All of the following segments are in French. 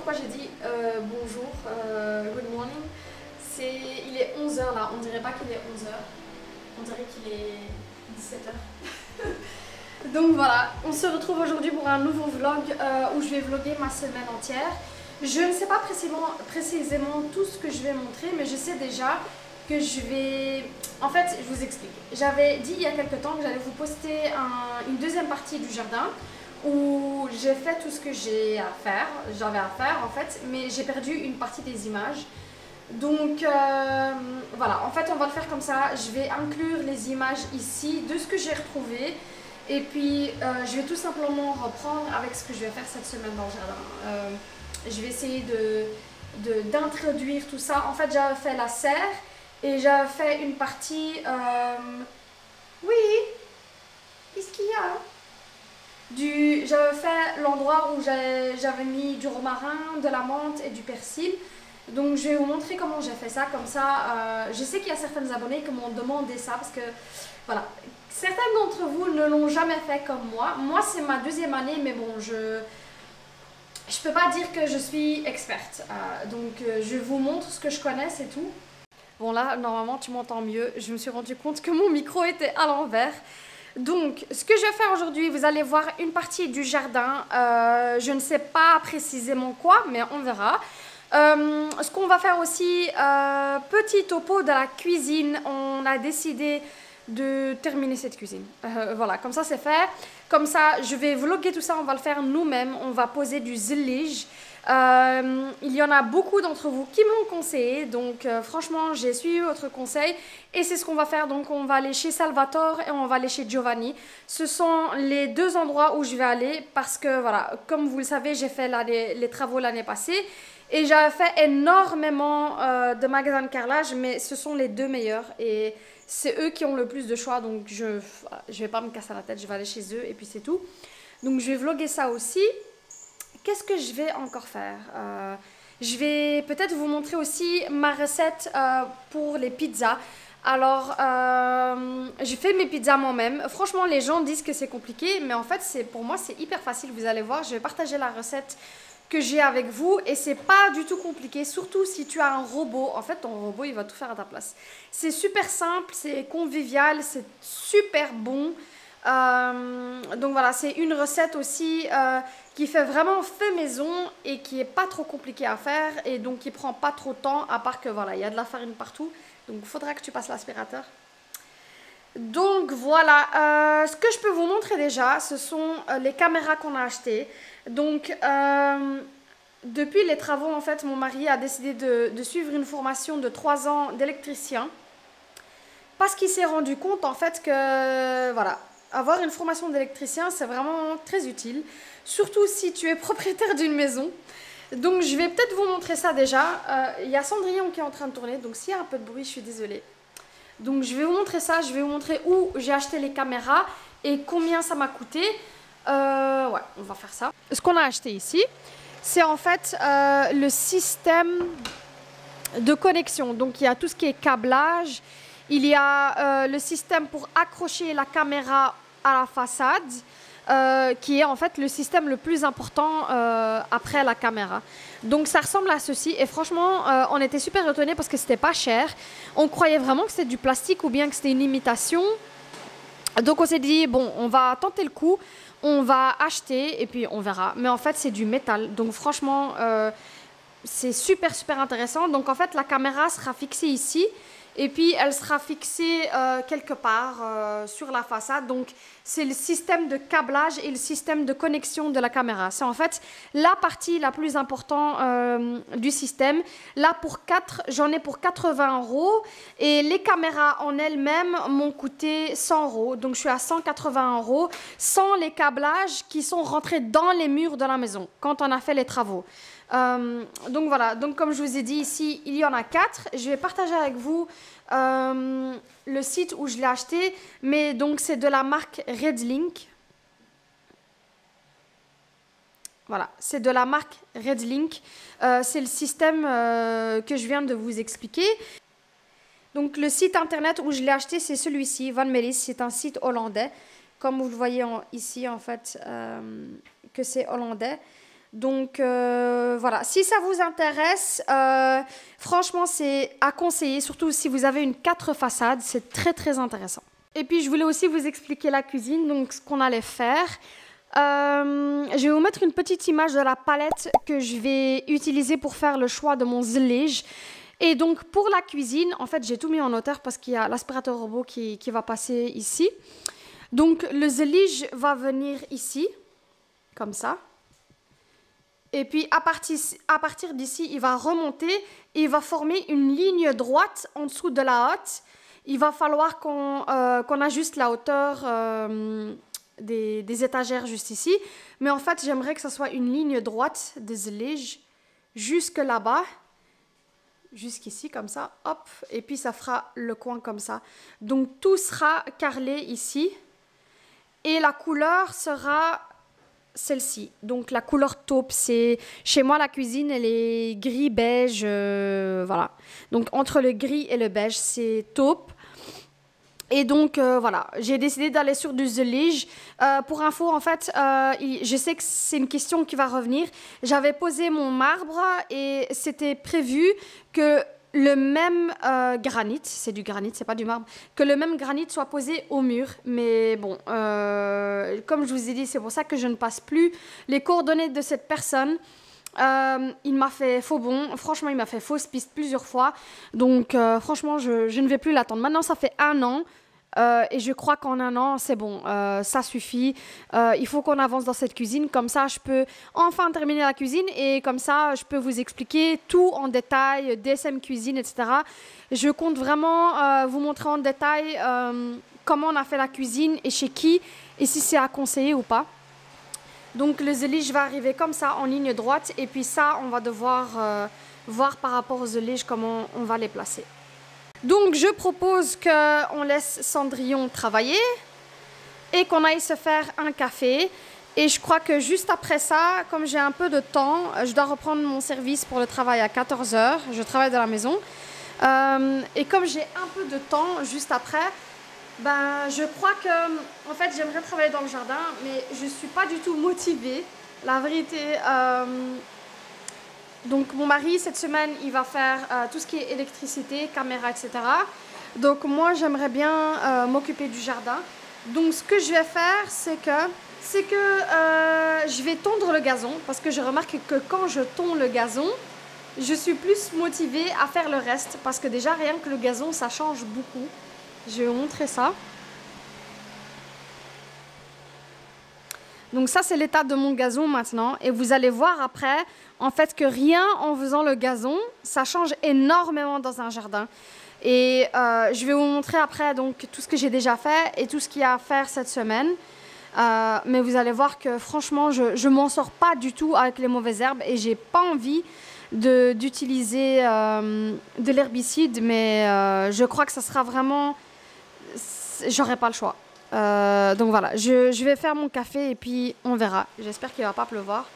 pourquoi j'ai dit bonjour, good morning. Il est 11 h là, on dirait pas qu'il est 11 h, on dirait qu'il est 17 h. Donc voilà, on se retrouve aujourd'hui pour un nouveau vlog où je vais vlogger ma semaine entière. Je ne sais pas précisément tout ce que je vais montrer, mais je sais déjà que je vais... En fait, je vous explique. J'avais dit il y a quelques temps que j'allais vous poster une deuxième partie du jardin où j'ai fait tout ce que j'avais à faire en fait, mais j'ai perdu une partie des images. Donc voilà, en fait on va le faire comme ça. Je vais inclure les images ici de ce que j'ai retrouvé. Et puis je vais tout simplement reprendre avec ce que je vais faire cette semaine dans le jardin. Je vais essayer d'introduire tout ça. En fait j'avais fait la serre et j'avais fait une partie... Oui, qu'est-ce qu'il y a? J'avais fait l'endroit où j'avais mis du romarin, de la menthe et du persil. Donc je vais vous montrer comment j'ai fait ça, comme ça. Je sais qu'il y a certaines abonnées qui m'ont demandé ça parce que, voilà, certaines d'entre vous ne l'ont jamais fait comme moi. Moi c'est ma deuxième année, mais bon, je peux pas dire que je suis experte. Donc je vous montre ce que je connais, c'est tout. Bon là, normalement tu m'entends mieux. Je me suis rendu compte que mon micro était à l'envers. Donc, ce que je vais faire aujourd'hui, vous allez voir une partie du jardin. Je ne sais pas précisément quoi, mais on verra. Ce qu'on va faire aussi, petit topo de la cuisine. On a décidé de terminer cette cuisine. Voilà, comme ça c'est fait. Comme ça, je vais vlogger tout ça, on va le faire nous-mêmes. On va poser du zillige. Il y en a beaucoup d'entre vous qui m'ont conseillé, donc franchement j'ai suivi votre conseil et c'est ce qu'on va faire. Donc on va aller chez Salvatore et on va aller chez Giovanni. Ce sont les deux endroits où je vais aller parce que voilà, comme vous le savez, j'ai fait les travaux l'année passée et j'avais fait énormément de magasins de carrelage, mais ce sont les deux meilleurs et c'est eux qui ont le plus de choix, donc je vais pas me casser la tête, je vais aller chez eux et puis c'est tout. Donc je vais vlogger ça aussi. Qu'est-ce que je vais encore faire? Je vais peut-être vous montrer aussi ma recette pour les pizzas. Alors, j'ai fait mes pizzas moi-même. Franchement, les gens disent que c'est compliqué, mais en fait, pour moi, c'est hyper facile. Vous allez voir, je vais partager la recette que j'ai avec vous et c'est pas du tout compliqué, surtout si tu as un robot. En fait, ton robot, il va tout faire à ta place. C'est super simple, c'est convivial, c'est super bon. Donc voilà, c'est une recette aussi qui fait vraiment fait maison et qui est pas trop compliquée à faire et donc qui prend pas trop de temps, à part que voilà, il y a de la farine partout, donc il faudra que tu passes l'aspirateur. Donc voilà, ce que je peux vous montrer déjà, ce sont les caméras qu'on a achetées. Donc depuis les travaux, en fait, mon mari a décidé de suivre une formation de 3 ans d'électricien parce qu'il s'est rendu compte en fait que voilà, avoir une formation d'électricien, c'est vraiment très utile, surtout si tu es propriétaire d'une maison. Donc je vais peut-être vous montrer ça déjà. Il y a Cendrillon qui est en train de tourner, donc s'il y a un peu de bruit, je suis désolée. Donc je vais vous montrer ça, je vais vous montrer où j'ai acheté les caméras et combien ça m'a coûté. Ouais, on va faire ça. Ce qu'on a acheté ici, c'est en fait le système... de connexion. Donc il y a tout ce qui est câblage, il y a le système pour accrocher la caméra à la façade, qui est en fait le système le plus important après la caméra. Donc ça ressemble à ceci et franchement on était super étonnés parce que c'était pas cher. On croyait vraiment que c'était du plastique ou bien que c'était une imitation. Donc on s'est dit bon, on va tenter le coup, on va acheter et puis on verra. Mais en fait c'est du métal, donc franchement c'est super intéressant. Donc en fait la caméra sera fixée ici et puis elle sera fixée quelque part sur la façade. Donc c'est le système de câblage et le système de connexion de la caméra. C'est en fait la partie la plus importante du système. Là pour 4, j'en ai pour 80 € et les caméras en elles-mêmes m'ont coûté 100 €. Donc je suis à 180 € sans les câblages qui sont rentrés dans les murs de la maison quand on a fait les travaux. Donc voilà, donc comme je vous ai dit ici, il y en a 4. Je vais partager avec vous le site où je l'ai acheté, mais donc c'est de la marque Redlink. Voilà, c'est de la marque Redlink. C'est le système que je viens de vous expliquer. Donc le site internet où je l'ai acheté, c'est celui-ci, Van Melis. C'est un site hollandais. Comme vous le voyez ici, en fait, que c'est hollandais. Donc voilà, si ça vous intéresse, franchement c'est à conseiller, surtout si vous avez une 4 façades, c'est très intéressant. Et puis je voulais aussi vous expliquer la cuisine, donc ce qu'on allait faire. Je vais vous mettre une petite image de la palette que je vais utiliser pour faire le choix de mon zellage. Et donc pour la cuisine, en fait j'ai tout mis en hauteur parce qu'il y a l'aspirateur robot qui va passer ici. Donc le zellage va venir ici, comme ça. Et puis à partir d'ici, il va remonter et il va former une ligne droite en dessous de la hotte. Il va falloir qu'on ajuste la hauteur des étagères juste ici. Mais en fait, j'aimerais que ce soit une ligne droite de zellage jusque là-bas. Jusqu'ici, comme ça. Hop. Et puis ça fera le coin comme ça. Donc tout sera carrelé ici. Et la couleur sera celle-ci, donc la couleur taupe. C'est chez moi la cuisine elle est gris beige, voilà, donc entre le gris et le beige c'est taupe. Et donc voilà, j'ai décidé d'aller sur du zellage. Pour info en fait, je sais que c'est une question qui va revenir. J'avais posé mon marbre et c'était prévu que le même granit, c'est du granit, c'est pas du marbre, que le même granit soit posé au mur. Mais bon, comme je vous ai dit, c'est pour ça que je ne passe plus les coordonnées de cette personne. Il m'a fait faux bond, franchement il m'a fait fausse piste plusieurs fois. Donc franchement je ne vais plus l'attendre. Maintenant ça fait 1 an. Et je crois qu'en 1 an, c'est bon, ça suffit. Il faut qu'on avance dans cette cuisine. Comme ça, je peux enfin terminer la cuisine. Et comme ça, je peux vous expliquer tout en détail, DSM cuisine, etc. Je compte vraiment vous montrer en détail comment on a fait la cuisine et chez qui. Et si c'est à conseiller ou pas. Donc le zellage va arriver comme ça, en ligne droite. Et puis ça, on va devoir voir par rapport aux zellages comment on va les placer. Donc je propose qu'on laisse Cendrillon travailler et qu'on aille se faire un café. Et je crois que juste après ça, comme j'ai un peu de temps, je dois reprendre mon service pour le travail à 14 h. Je travaille de la maison. Et comme j'ai un peu de temps juste après, ben, je crois que en fait, j'aimerais travailler dans le jardin, mais je ne suis pas du tout motivée. La vérité... Donc mon mari, cette semaine, il va faire tout ce qui est électricité, caméra, etc. Donc moi, j'aimerais bien m'occuper du jardin. Donc ce que je vais faire, c'est que je vais tondre le gazon. Parce que je remarque que quand je tonds le gazon, je suis plus motivée à faire le reste. Parce que déjà, rien que le gazon, ça change beaucoup. Je vais vous montrer ça. Donc ça, c'est l'état de mon gazon maintenant. Et vous allez voir après, en fait, que rien en faisant le gazon, ça change énormément dans un jardin. Et je vais vous montrer après donc, tout ce que j'ai déjà fait et tout ce qu'il y a à faire cette semaine. Mais vous allez voir que franchement, je ne m'en sors pas du tout avec les mauvaises herbes. Et j'ai pas envie d'utiliser de l'herbicide. Mais je crois que ça sera vraiment... J'aurai pas le choix. Donc voilà, je vais faire mon café et puis on verra. J'espère qu'il ne va pas pleuvoir.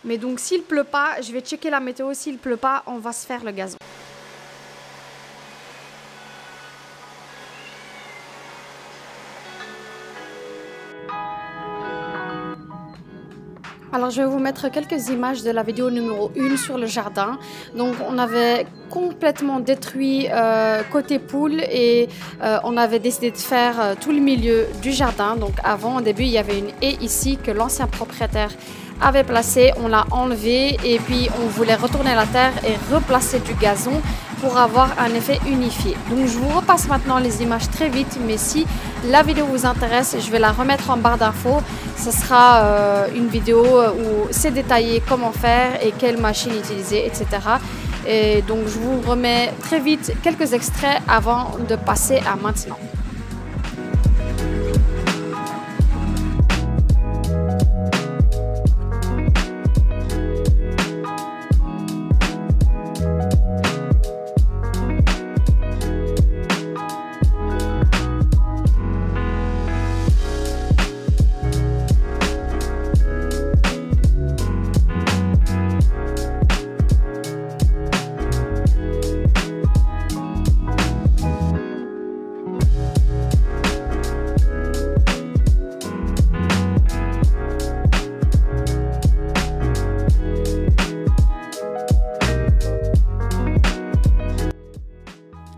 Mais donc s'il ne pleut pas, je vais checker la météo. S'il ne pleut pas, on va se faire le gazon. Alors je vais vous mettre quelques images de la vidéo numéro 1 sur le jardin. Donc on avait complètement détruit côté poule et on avait décidé de faire tout le milieu du jardin. Donc avant, au début, il y avait une haie ici que l'ancien propriétaire avait placée. On l'a enlevée et puis on voulait retourner la terre et replacer du gazon pour avoir un effet unifié. Donc je vous repasse maintenant les images très vite, mais si la vidéo vous intéresse, je vais la remettre en barre d'infos. Ce sera une vidéo où c'est détaillé comment faire et quelle machine utiliser, etc. Et donc je vous remets très vite quelques extraits avant de passer à maintenant.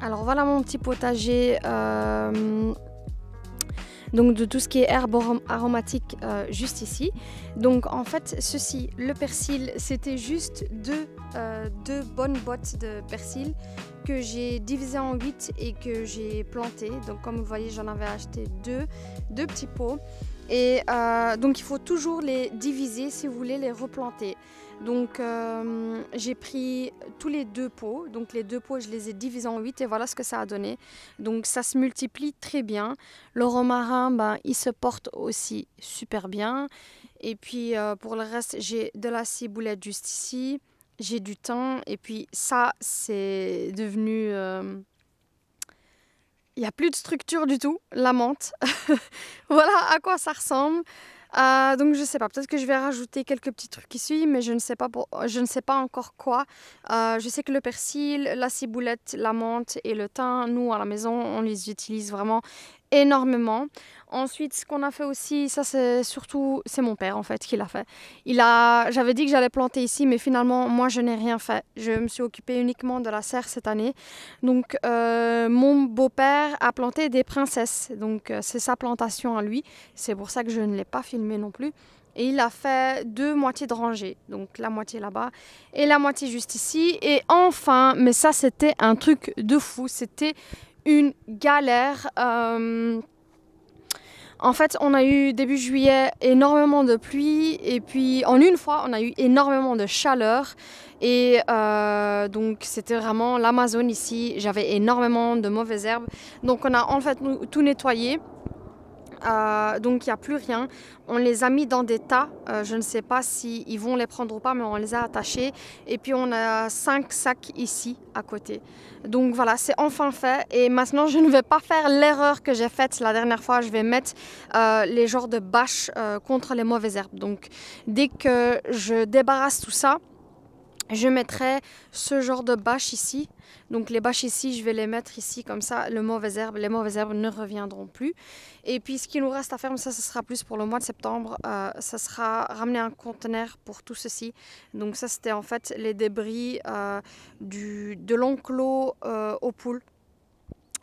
Alors voilà mon petit potager donc de tout ce qui est herbes aromatiques juste ici. Donc en fait ceci, le persil, c'était juste deux bonnes bottes de persil que j'ai divisées en 8 et que j'ai plantées. Donc comme vous voyez, j'en avais acheté deux petits pots. Et donc il faut toujours les diviser si vous voulez les replanter. Donc j'ai pris tous les 2 pots, donc les 2 pots je les ai divisés en 8 et voilà ce que ça a donné. Donc ça se multiplie très bien. Le romarin, ben, il se porte aussi super bien. Et puis pour le reste, j'ai de la ciboulette juste ici, j'ai du thym et puis ça c'est devenu... il n'y a plus de structure du tout, la menthe. Voilà à quoi ça ressemble. Donc je sais pas, peut-être que je vais rajouter quelques petits trucs ici, mais je ne sais pas encore quoi. Je sais que le persil, la ciboulette, la menthe et le thym, nous à la maison, on les utilise vraiment énormément. Ensuite, ce qu'on a fait aussi, ça c'est mon père en fait qui l'a fait. J'avais dit que j'allais planter ici, mais finalement moi je n'ai rien fait. Je me suis occupée uniquement de la serre cette année. Donc mon beau-père a planté des princesses, donc c'est sa plantation à lui. C'est pour ça que je ne l'ai pas filmé non plus. Et il a fait 2 moitiés de rangée, donc la moitié là-bas et la moitié juste ici. Et enfin, mais ça c'était un truc de fou, c'était une galère. En fait, on a eu début juillet énormément de pluie et puis en une fois, on a eu énormément de chaleur. Et donc c'était vraiment l'Amazone ici. J'avais énormément de mauvaises herbes. Donc on a en fait tout nettoyé. Donc il n'y a plus rien. On les a mis dans des tas. Je ne sais pas s'ils vont les prendre ou pas, mais on les a attachés. Et puis on a 5 sacs ici à côté. Donc voilà, c'est enfin fait. Et maintenant, je ne vais pas faire l'erreur que j'ai faite la dernière fois. Je vais mettre les genres de bâches contre les mauvaises herbes. Donc dès que je débarrasse tout ça, je mettrai ce genre de bâches ici. Donc les bâches ici, je vais les mettre ici comme ça. Les mauvaises herbes ne reviendront plus. Et puis ce qui nous reste à faire, ça sera plus pour le mois de septembre. Ça sera ramener un conteneur pour tout ceci. Donc ça c'était en fait les débris de l'enclos aux poules.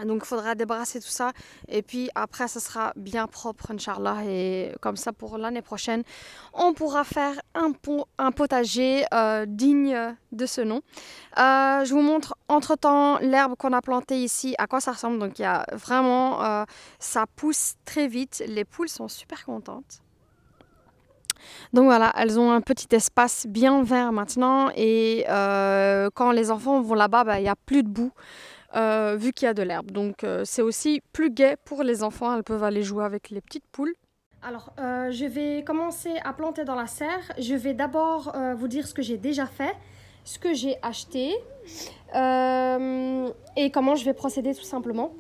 Donc il faudra débarrasser tout ça et puis après ça sera bien propre Inch'Allah et comme ça pour l'année prochaine on pourra faire un potager digne de ce nom. Je vous montre entre temps l'herbe qu'on a plantée ici, à quoi ça ressemble. Donc il y a vraiment, ça pousse très vite, les poules sont super contentes. Donc voilà, elles ont un petit espace bien vert maintenant et quand les enfants vont là-bas, il n'y a plus de boue. Vu qu'il y a de l'herbe. Donc c'est aussi plus gai pour les enfants, elles peuvent aller jouer avec les petites poules. Alors je vais commencer à planter dans la serre. Je vais d'abord vous dire ce que j'ai déjà fait, ce que j'ai acheté et comment je vais procéder tout simplement.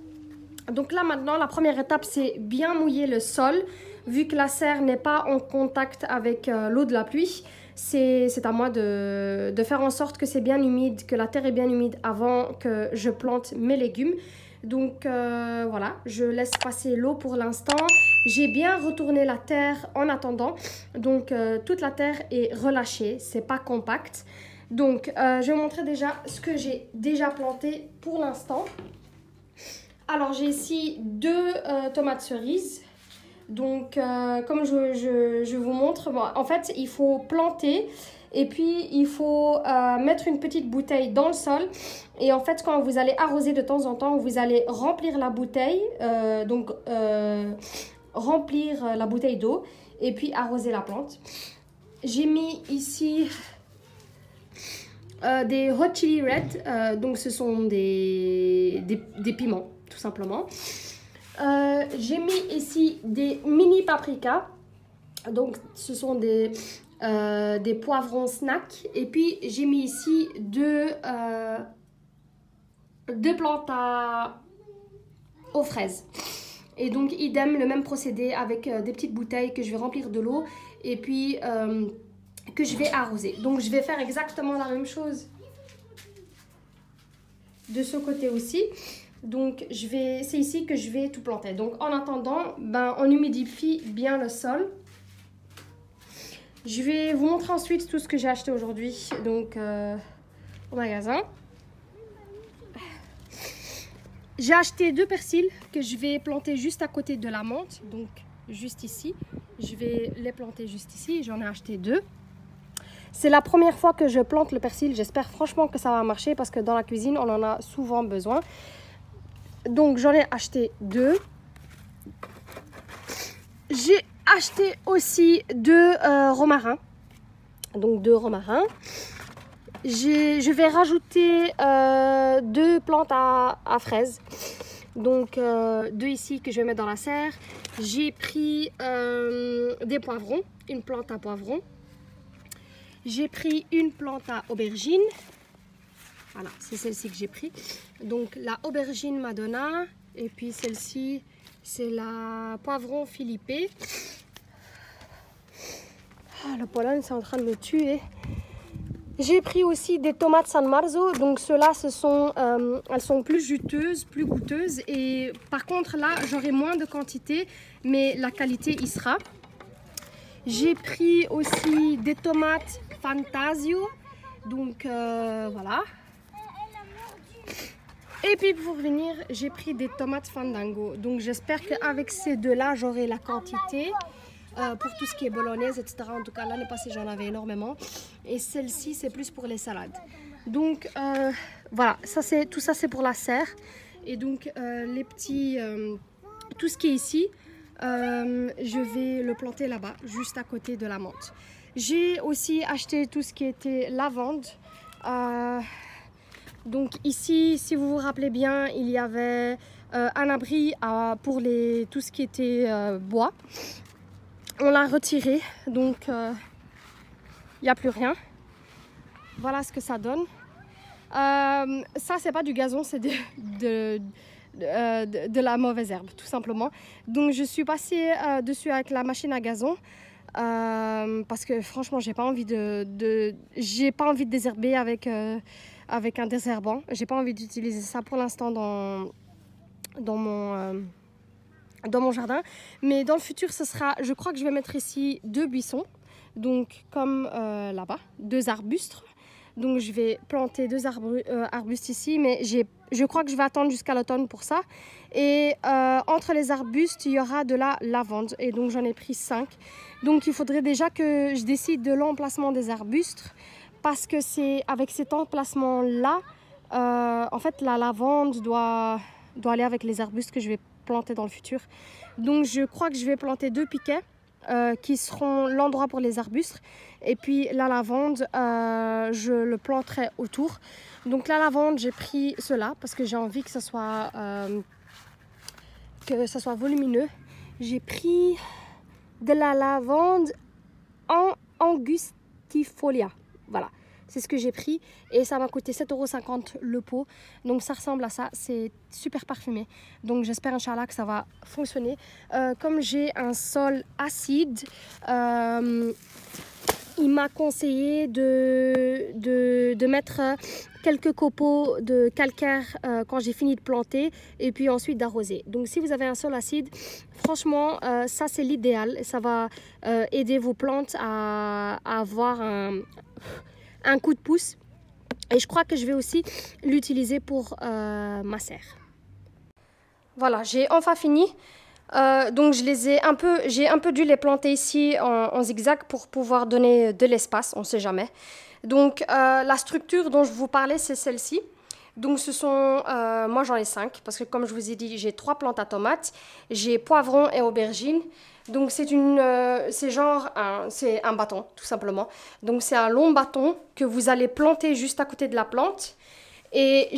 Donc là maintenant, la première étape c'est bien mouiller le sol. Vu que la serre n'est pas en contact avec l'eau de la pluie, c'est à moi de faire en sorte que c'est bien humide, que la terre est bien humide avant que je plante mes légumes. Donc voilà, je laisse passer l'eau pour l'instant. J'ai bien retourné la terre en attendant. Donc toute la terre est relâchée, c'est pas compact. Donc je vais vous montrer déjà ce que j'ai déjà planté pour l'instant. Alors j'ai ici 2 tomates cerises. Donc comme je vous montre, bon, en fait il faut planter. Et puis, il faut mettre une petite bouteille dans le sol. Et en fait, quand vous allez arroser de temps en temps, vous allez remplir la bouteille. Remplir la bouteille d'eau. Et puis, arroser la plante. J'ai mis ici des hot chili red. Donc, ce sont des piments, tout simplement. J'ai mis ici des mini paprikas. Donc, ce sont des poivrons snack. Et puis j'ai mis ici 2 plantes aux fraises. Et donc idem, le même procédé avec des petites bouteilles que je vais remplir de l'eau et puis que je vais arroser. Donc je vais faire exactement la même chose de ce côté aussi. Donc c'est ici que je vais tout planter. Donc en attendant, on humidifie bien le sol. Je vais vous montrer ensuite tout ce que j'ai acheté aujourd'hui, donc au magasin. J'ai acheté 2 persils que je vais planter juste à côté de la menthe, donc juste ici. Je vais les planter juste ici, j'en ai acheté 2. C'est la première fois que je plante le persil, j'espère franchement que ça va marcher parce que dans la cuisine, on en a souvent besoin. Donc j'en ai acheté 2. J'ai acheté aussi 2 romarins. Donc 2 romarins. Je vais rajouter 2 plantes à fraises. Donc 2 ici que je vais mettre dans la serre. J'ai pris des poivrons, une plante à poivrons. J'ai pris une plante à aubergine. Voilà, c'est celle-ci que j'ai pris. Donc la aubergine Madonna. Et puis celle-ci, c'est la poivron Philippe. Ah, le pollen, c'est en train de me tuer. J'ai pris aussi des tomates San Marzo. Donc ceux-là, elles sont plus juteuses, plus goûteuses. Et par contre, là, j'aurai moins de quantité, mais la qualité y sera. J'ai pris aussi des tomates Fantasio. Donc voilà. Et puis pour finir, j'ai pris des tomates Fandango. Donc j'espère qu'avec ces 2-là, j'aurai la quantité. Pour tout ce qui est bolognaise, etc. En tout cas, l'année passée, j'en avais énormément. Et celle-ci, c'est plus pour les salades. Donc, voilà, tout ça, c'est pour la serre. Et donc, les petits... tout ce qui est ici, je vais le planter là-bas, juste à côté de la menthe. J'ai aussi acheté tout ce qui était lavande. Donc ici, si vous vous rappelez bien, il y avait un abri pour tout ce qui était bois. On l'a retiré, donc il n'y a plus rien. Voilà ce que ça donne. Ça, c'est pas du gazon, c'est de la mauvaise herbe, tout simplement. Donc je suis passée dessus avec la machine à gazon. Parce que franchement, j'ai pas envie de désherber avec un désherbant. J'ai pas envie d'utiliser ça pour l'instant dans mon jardin, mais dans le futur je crois que je vais mettre ici 2 buissons, donc comme là-bas, 2 arbustes. Donc je vais planter 2 arbustes ici, mais je crois que je vais attendre jusqu'à l'automne pour ça. Et entre les arbustes, il y aura de la lavande, et donc j'en ai pris 5. Donc il faudrait déjà que je décide de l'emplacement des arbustes, parce que c'est avec cet emplacement-là, en fait la lavande doit aller avec les arbustes que je vais planter dans le futur. Donc je crois que je vais planter 2 piquets qui seront l'endroit pour les arbustes, et puis la lavande je le planterai autour. Donc la lavande, j'ai pris cela parce que j'ai envie que ça soit volumineux. J'ai pris de la lavande en angustifolia, voilà. C'est ce que j'ai pris et ça m'a coûté 7,50 € le pot. Donc ça ressemble à ça, c'est super parfumé. Donc j'espère, Inch'Allah, que ça va fonctionner. Comme j'ai un sol acide, il m'a conseillé de mettre quelques copeaux de calcaire quand j'ai fini de planter et puis ensuite d'arroser. Donc si vous avez un sol acide, franchement ça c'est l'idéal. Ça va aider vos plantes à avoir un coup de pouce. Et je crois que je vais aussi l'utiliser pour ma serre. Voilà, j'ai enfin fini. Donc j'ai un peu dû les planter ici en zigzag pour pouvoir donner de l'espace, on ne sait jamais. Donc la structure dont je vous parlais, c'est celle-ci. Donc ce sont, moi j'en ai 5 parce que comme je vous ai dit, j'ai 3 plantes à tomates, j'ai poivrons et aubergines. Donc c'est un bâton tout simplement. Donc c'est un long bâton que vous allez planter juste à côté de la plante. Et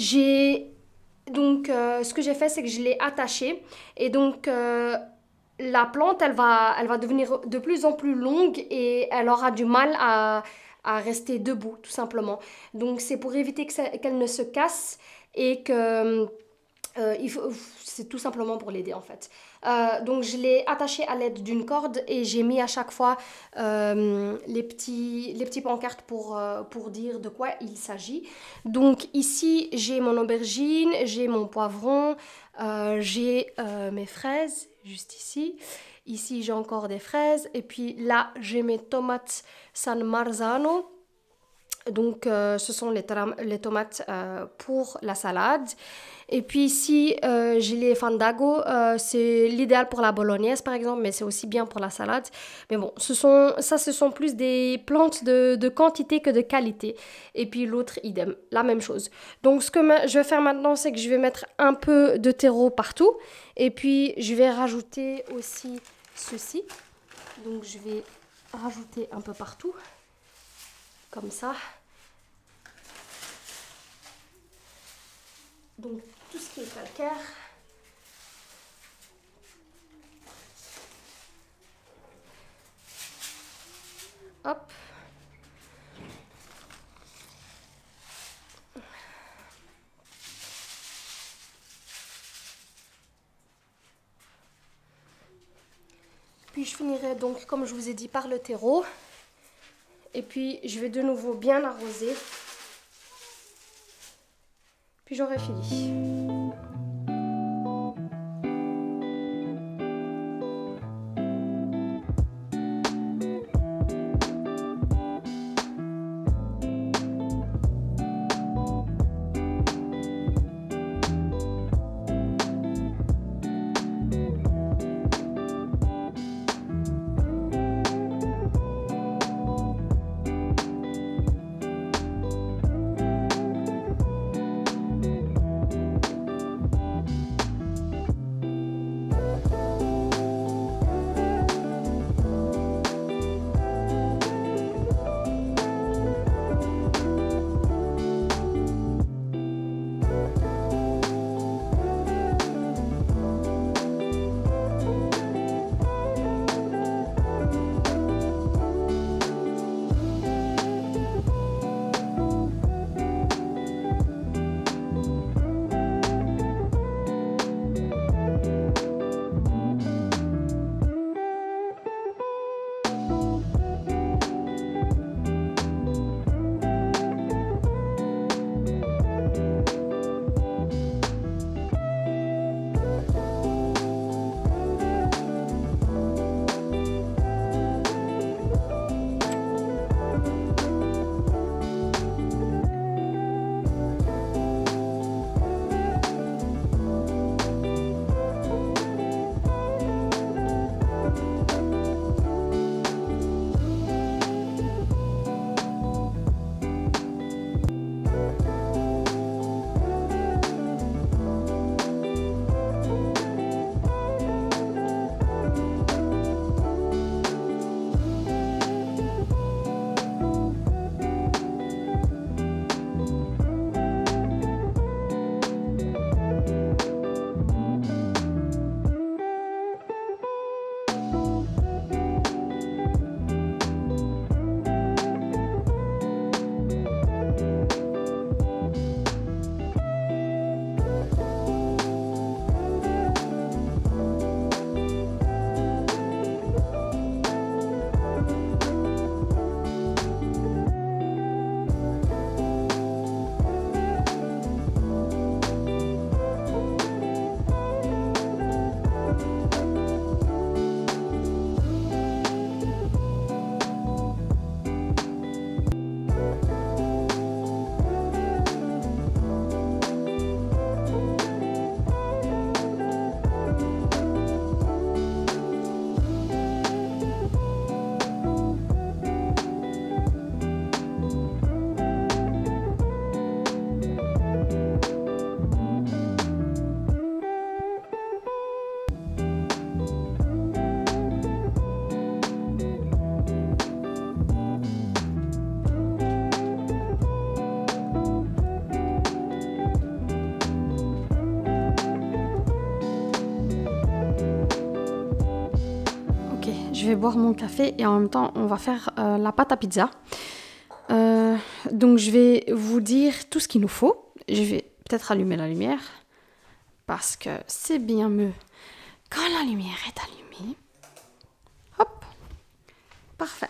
donc, ce que j'ai fait, c'est que je l'ai attachée. Et donc, la plante, elle va devenir de plus en plus longue et elle aura du mal à rester debout, tout simplement. Donc, c'est pour éviter qu'elle ne se casse et que... c'est tout simplement pour l'aider, en fait. Donc, je l'ai attachée à l'aide d'une corde et j'ai mis à chaque fois les petits pancartes pour dire de quoi il s'agit. Donc, ici, j'ai mon aubergine, j'ai mon poivron, j'ai mes fraises, juste ici. Ici, j'ai encore des fraises. Et puis là, j'ai mes tomates San Marzano. Donc, ce sont les tomates pour la salade. Et puis ici, j'ai les Fandago. C'est l'idéal pour la bolognaise, par exemple, mais c'est aussi bien pour la salade. Mais bon, ce sont plus des plantes de quantité que de qualité. Et puis l'autre, idem, la même chose. Donc, ce que je vais faire maintenant, c'est que je vais mettre un peu de terreau partout. Et puis, je vais rajouter aussi ceci. Donc, je vais rajouter un peu partout. Comme ça. Donc tout ce qui est calcaire. Hop. Puis je finirai donc, comme je vous ai dit, par le terreau. Et puis je vais de nouveau bien arroser. Puis j'aurai fini. vais boire mon café et en même temps, on va faire la pâte à pizza. Donc, je vais vous dire tout ce qu'il nous faut. Je vais peut-être allumer la lumière parce que c'est bien mieux quand la lumière est allumée. Hop, parfait.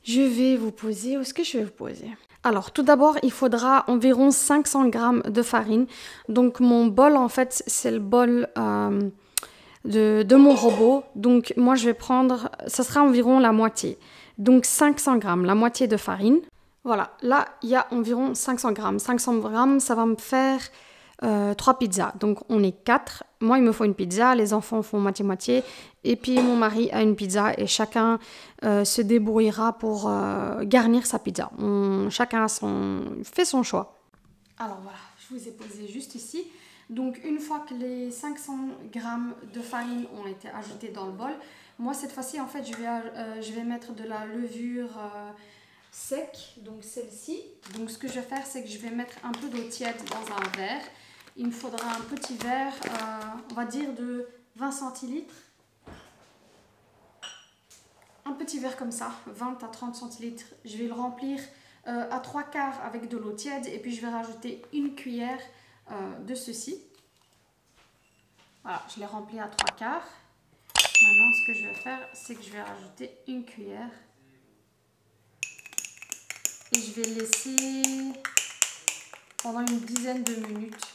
Je vais vous poser, où est-ce que je vais vous poser? Alors, tout d'abord, il faudra environ 500 g de farine. Donc, mon bol, en fait, c'est le bol de mon robot. Donc, moi, je vais prendre, ça sera environ la moitié. Donc, 500 g, la moitié de farine. Voilà, là, il y a environ 500 g. 500 g, ça va me faire 3 pizzas. Donc, on est 4. Moi, il me faut une pizza. Les enfants font moitié-moitié. Et puis, mon mari a une pizza et chacun se débrouillera pour garnir sa pizza. Chacun fait son choix. Alors, voilà, je vous ai posé juste ici. Donc, une fois que les 500 g de farine ont été ajoutés dans le bol, moi, cette fois-ci, en fait, je vais mettre de la levure sec, donc celle-ci. Donc, ce que je vais faire, c'est que je vais mettre un peu d'eau tiède dans un verre. Il me faudra un petit verre, on va dire de 20 centilitres. Un petit verre comme ça, 20 à 30 centilitres. Je vais le remplir à 3/4 avec de l'eau tiède et puis je vais rajouter une cuillère de ceci. Voilà, je l'ai rempli à 3/4. Maintenant, ce que je vais faire, c'est que je vais rajouter une cuillère. Et je vais laisser pendant une dizaine de minutes.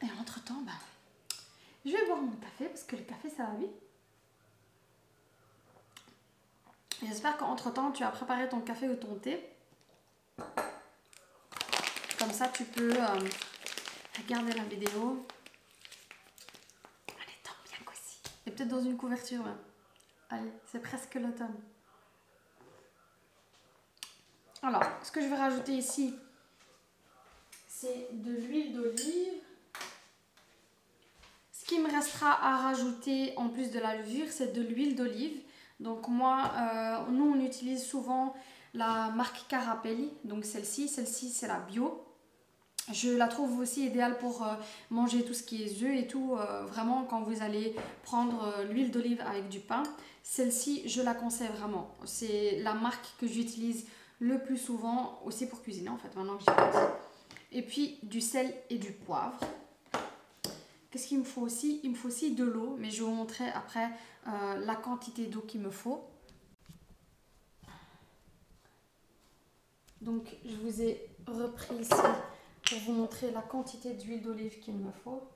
Et entre-temps, je vais boire mon café parce que le café, ça va vite. J'espère qu'entre-temps, tu as préparé ton café ou ton thé. Comme ça, tu peux regarder la vidéo en étant bien cosy. Et peut-être dans une couverture. Hein. Allez, c'est presque l'automne. Alors, ce que je vais rajouter ici, c'est de l'huile d'olive. Ce qui me restera à rajouter en plus de la levure, c'est de l'huile d'olive. Donc moi, nous on utilise souvent la marque Carapelli, donc celle-ci c'est la bio. Je la trouve aussi idéale pour manger tout ce qui est œufs et tout, vraiment quand vous allez prendre l'huile d'olive avec du pain. Celle-ci, je la conseille vraiment. C'est la marque que j'utilise le plus souvent, aussi pour cuisiner en fait, maintenant que j'y pense. Et puis du sel et du poivre. Qu'est-ce qu'il me faut aussi? Il me faut aussi de l'eau, mais je vais vous montrer après la quantité d'eau qu'il me faut. Donc, je vous ai repris ici pour vous montrer la quantité d'huile d'olive qu'il me faut.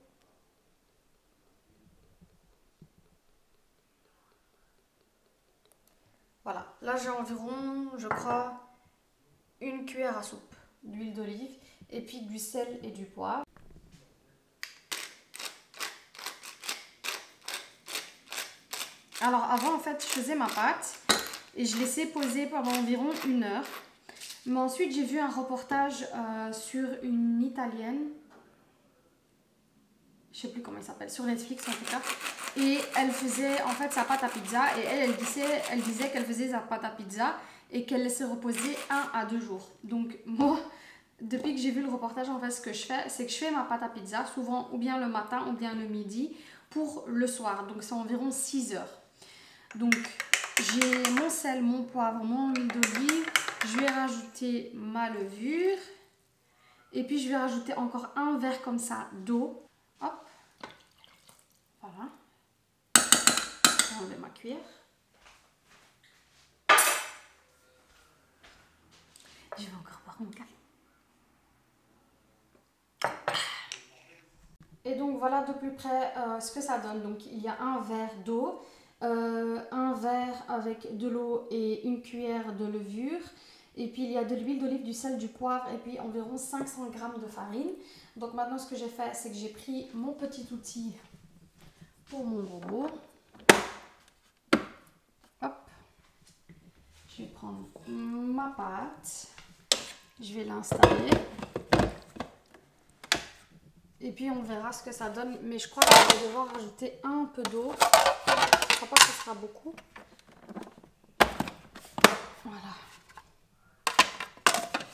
Voilà, là j'ai environ, je crois, une cuillère à soupe d'huile d'olive et puis du sel et du poivre. Alors avant en fait je faisais ma pâte et je laissais poser pendant environ 1 heure. Mais ensuite j'ai vu un reportage sur une italienne, je sais plus comment elle s'appelle, sur Netflix en tout cas. Et elle faisait en fait sa pâte à pizza et elle disait qu'elle faisait sa pâte à pizza et qu'elle laissait reposer 1 à 2 jours. Donc moi, depuis que j'ai vu le reportage, en fait ce que je fais, c'est que je fais ma pâte à pizza souvent ou bien le matin ou bien le midi pour le soir. Donc c'est environ 6 heures. Donc j'ai mon sel, mon poivre, mon huile d'olive. Je vais rajouter ma levure. Et puis je vais rajouter encore un verre comme ça d'eau. Hop. Voilà. Je vais enlever ma cuillère. Je vais encore boire mon café. Et donc voilà de plus près ce que ça donne. Donc il y a un verre d'eau. Un verre avec de l'eau et une cuillère de levure. Et puis il y a de l'huile d'olive, du sel, du poivre et puis environ 500 g de farine. Donc maintenant ce que j'ai fait, c'est que j'ai pris mon petit outil pour mon robot. Hop. Je vais prendre ma pâte. Je vais l'installer. Et puis on verra ce que ça donne. Mais je crois que je vais devoir rajouter un peu d'eau. Je crois pas que ce sera beaucoup. Voilà.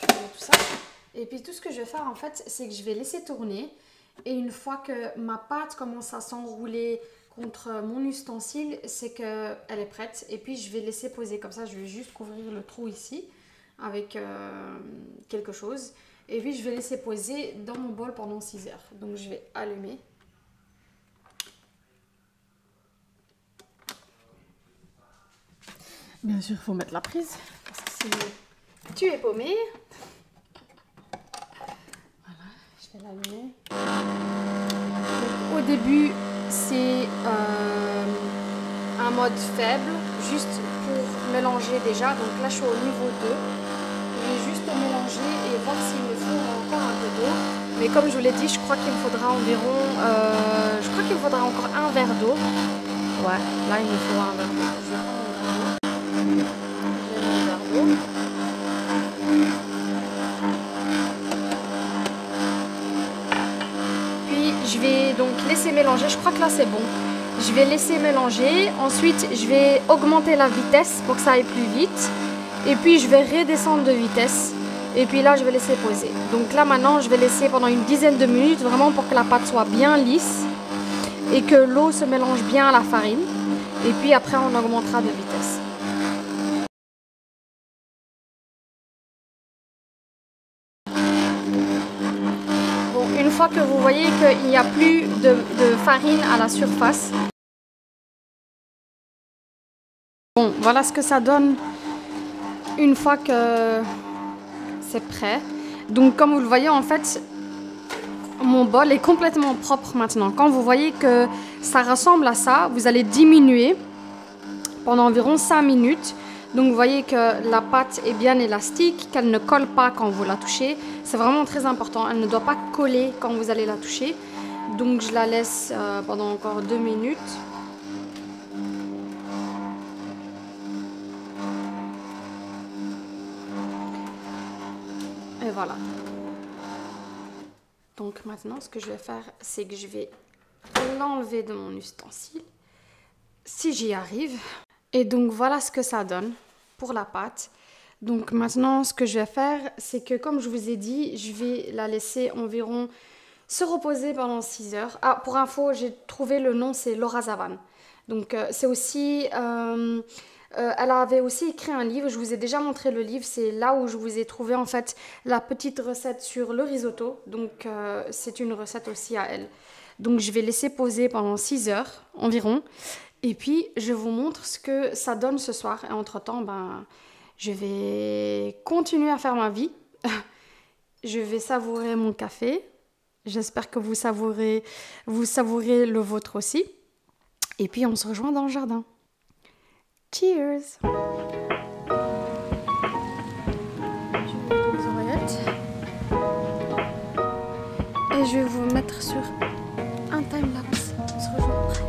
Tout ça. Et puis tout ce que je vais faire en fait, c'est que je vais laisser tourner. Et une fois que ma pâte commence à s'enrouler contre mon ustensile, c'est qu'elle est prête. Et puis je vais laisser poser comme ça. Je vais juste couvrir le trou ici avec quelque chose. Et puis je vais laisser poser dans mon bol pendant 6 heures. Donc je vais allumer. Bien sûr, il faut mettre la prise. Parce que sinon, tu es paumé. Voilà, je vais l'allumer. Au début, c'est un mode faible, juste pour mélanger déjà. Donc là, je suis au niveau 2. Je vais juste mélanger et voir s'il me faut encore un peu d'eau. Mais comme je vous l'ai dit, je crois qu'il me faudra environ... je crois qu'il me faudra encore un verre d'eau. Ouais, là, il me faut un verre d'eau. Je vais prendre un verre d'eau. Puis, je vais donc laisser mélanger. Je crois que là, c'est bon. Je vais laisser mélanger. Ensuite, je vais augmenter la vitesse pour que ça aille plus vite. Et puis, je vais redescendre de vitesse. Et puis là, je vais laisser poser. Donc là, maintenant, je vais laisser pendant une dizaine de minutes, vraiment pour que la pâte soit bien lisse et que l'eau se mélange bien à la farine. Et puis après, on augmentera de vitesse. Bon, une fois que vous voyez qu'il n'y a plus de farine à la surface. Bon, voilà ce que ça donne une fois que c'est prêt. Donc comme vous le voyez, en fait, mon bol est complètement propre maintenant. Quand vous voyez que ça ressemble à ça, vous allez diminuer pendant environ 5 minutes. Donc vous voyez que la pâte est bien élastique, qu'elle ne colle pas quand vous la touchez. C'est vraiment très important, elle ne doit pas coller quand vous allez la toucher. Donc je la laisse pendant encore 2 minutes. Et voilà. Donc maintenant, ce que je vais faire, c'est que je vais l'enlever de mon ustensile, si j'y arrive. Et donc voilà ce que ça donne pour la pâte. Donc maintenant, ce que je vais faire, c'est que comme je vous ai dit, je vais la laisser environ se reposer pendant 6 heures. Ah, pour info, j'ai trouvé le nom, c'est Laura Zavan. Donc c'est aussi... elle avait aussi écrit un livre, je vous ai déjà montré le livre, c'est là où je vous ai trouvé en fait la petite recette sur le risotto, donc c'est une recette aussi à elle. Donc je vais laisser poser pendant 6 heures environ, et puis je vous montre ce que ça donne ce soir, et entre temps, je vais continuer à faire ma vie, je vais savourer mon café, j'espère que vous savourez le vôtre aussi, et puis on se rejoint dans le jardin. Cheers! Je mets les oreillettes et je vais vous mettre sur un timelapse. On se rejoint après.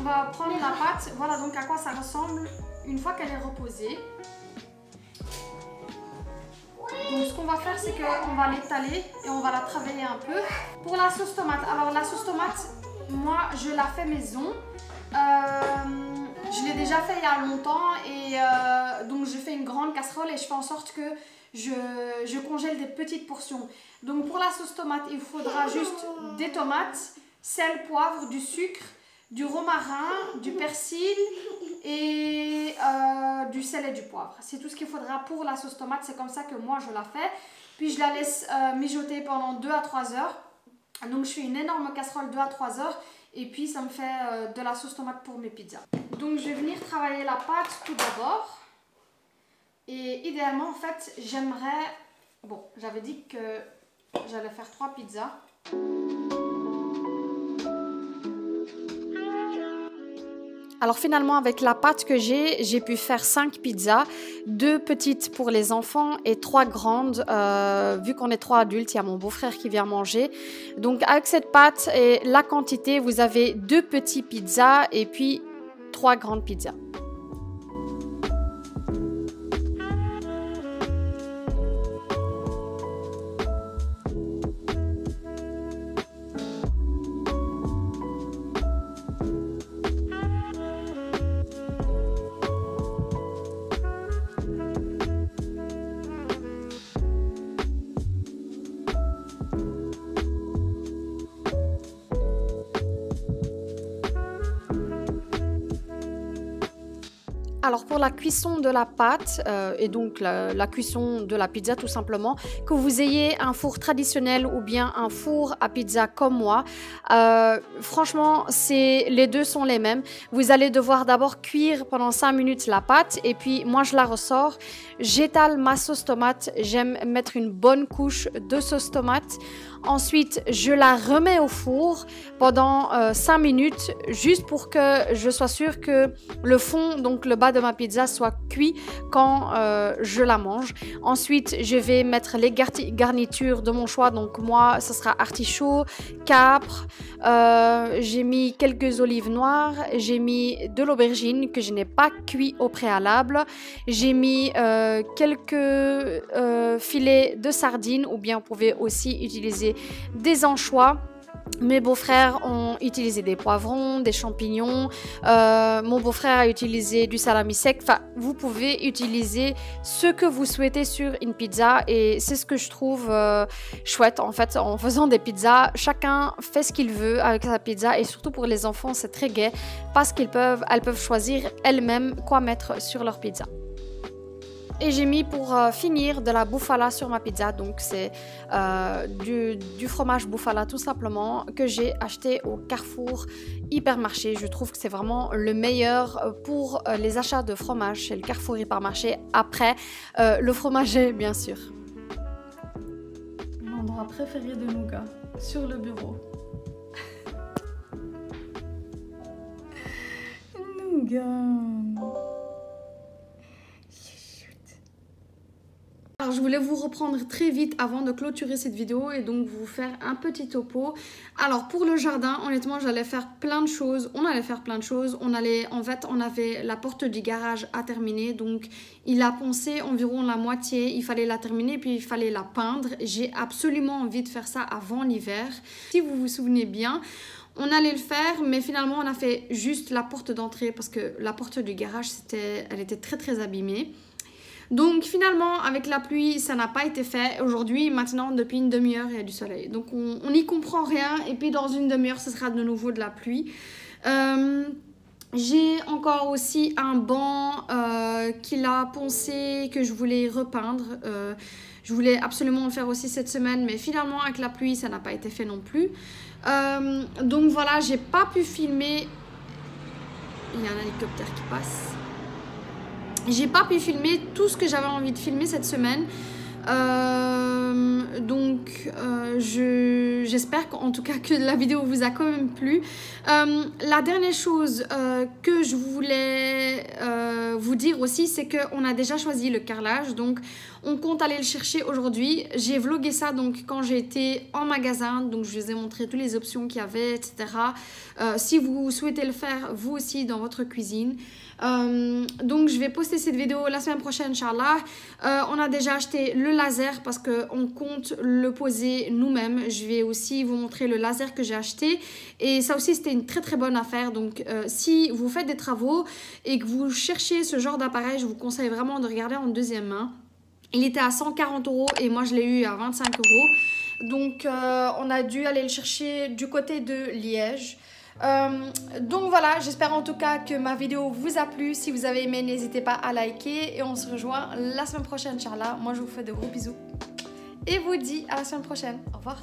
on va prendre la pâte. Voilà donc à quoi ça ressemble une fois qu'elle est reposée. Donc ce qu'on va faire, c'est qu'on va l'étaler et on va la travailler un peu. Pour la sauce tomate, alors la sauce tomate, moi je la fais maison. Je l'ai déjà fait il y a longtemps et donc je fais une grande casserole et je fais en sorte que je congèle des petites portions. Donc pour la sauce tomate, il faudra juste des tomates, sel, poivre, du sucre, du romarin, du persil et du sel et du poivre. C'est tout ce qu'il faudra pour la sauce tomate, c'est comme ça que moi je la fais. Puis je la laisse mijoter pendant 2 à 3 heures. Donc je fais une énorme casserole 2 à 3 heures et puis ça me fait de la sauce tomate pour mes pizzas. Donc je vais venir travailler la pâte tout d'abord. Et idéalement en fait j'aimerais... Bon, j'avais dit que j'allais faire 3 pizzas. Alors finalement, avec la pâte que j'ai pu faire 5 pizzas, 2 petites pour les enfants et 3 grandes. Vu qu'on est 3 adultes, il y a mon beau-frère qui vient manger. Donc avec cette pâte et la quantité, vous avez 2 petits pizzas et puis 3 grandes pizzas. Alors pour la cuisson de la pâte et donc la cuisson de la pizza tout simplement, que vous ayez un four traditionnel ou bien un four à pizza comme moi, franchement les deux sont les mêmes. Vous allez devoir d'abord cuire pendant 5 minutes la pâte et puis moi je la ressors, j'étale ma sauce tomate, j'aime mettre une bonne couche de sauce tomate. Ensuite, je la remets au four pendant 5 minutes, juste pour que je sois sûre que le fond, donc le bas de ma pizza, soit cuit quand je la mange. Ensuite, je vais mettre les garnitures de mon choix. Donc moi, ce sera artichaut, capre, j'ai mis quelques olives noires, j'ai mis de l'aubergine que je n'ai pas cuit au préalable, j'ai mis quelques filets de sardines ou bien vous pouvez aussi utiliser des anchois. Mes beaux-frères ont utilisé des poivrons, des champignons. Mon beau-frère a utilisé du salami sec. Enfin, vous pouvez utiliser ce que vous souhaitez sur une pizza et c'est ce que je trouve chouette en fait en faisant des pizzas. Chacun fait ce qu'il veut avec sa pizza et surtout pour les enfants, c'est très gai parce elles peuvent choisir elles-mêmes quoi mettre sur leur pizza. Et j'ai mis pour finir de la bufala sur ma pizza, donc c'est du fromage bufala tout simplement que j'ai acheté au Carrefour Hypermarché. Je trouve que c'est vraiment le meilleur pour les achats de fromage chez le Carrefour Hypermarché, après le fromager bien sûr. Mon endroit préféré de Nougat, sur le bureau. Nougat. Alors je voulais vous reprendre très vite avant de clôturer cette vidéo et donc vous faire un petit topo. Alors pour le jardin, honnêtement j'allais faire plein de choses, on allait faire plein de choses. On avait la porte du garage à terminer, donc il a poncé environ la moitié, il fallait la terminer puis il fallait la peindre. J'ai absolument envie de faire ça avant l'hiver. Si vous vous souvenez bien, on allait le faire, mais finalement on a fait juste la porte d'entrée parce que la porte du garage, elle était très très abîmée. Donc finalement avec la pluie ça n'a pas été fait. Aujourd'hui maintenant depuis une demi-heure il y a du soleil. Donc on n'y comprend rien et puis dans une demi-heure ce sera de nouveau de la pluie. J'ai encore aussi un banc qu'il a poncé que je voulais repeindre. Je voulais absolument le faire aussi cette semaine mais finalement avec la pluie ça n'a pas été fait non plus. Donc voilà, j'ai pas pu filmer. Il y a un hélicoptère qui passe. J'ai pas pu filmer tout ce que j'avais envie de filmer cette semaine. J'espère en tout cas que la vidéo vous a quand même plu. La dernière chose que je voulais vous dire aussi, c'est qu'on a déjà choisi le carrelage. Donc On compte aller le chercher aujourd'hui. J'ai vlogué ça donc quand j'ai été en magasin, donc je vous ai montré toutes les options qu'il y avait, etc. Si vous souhaitez le faire vous aussi dans votre cuisine. Donc je vais poster cette vidéo la semaine prochaine, Inch'Allah. On a déjà acheté le laser parce qu'on compte le poser nous-mêmes. Je vais aussi vous montrer le laser que j'ai acheté. Et ça aussi, c'était une très très bonne affaire. Donc si vous faites des travaux et que vous cherchez ce genre d'appareil, je vous conseille vraiment de regarder en deuxième main. Il était à 140 € et moi je l'ai eu à 25 €. Donc on a dû aller le chercher du côté de Liège. Donc voilà, j'espère en tout cas que ma vidéo vous a plu. Si vous avez aimé, n'hésitez pas à liker et on se rejoint la semaine prochaine, Inch'Allah. Moi je vous fais de gros bisous et vous dis à la semaine prochaine. Au revoir.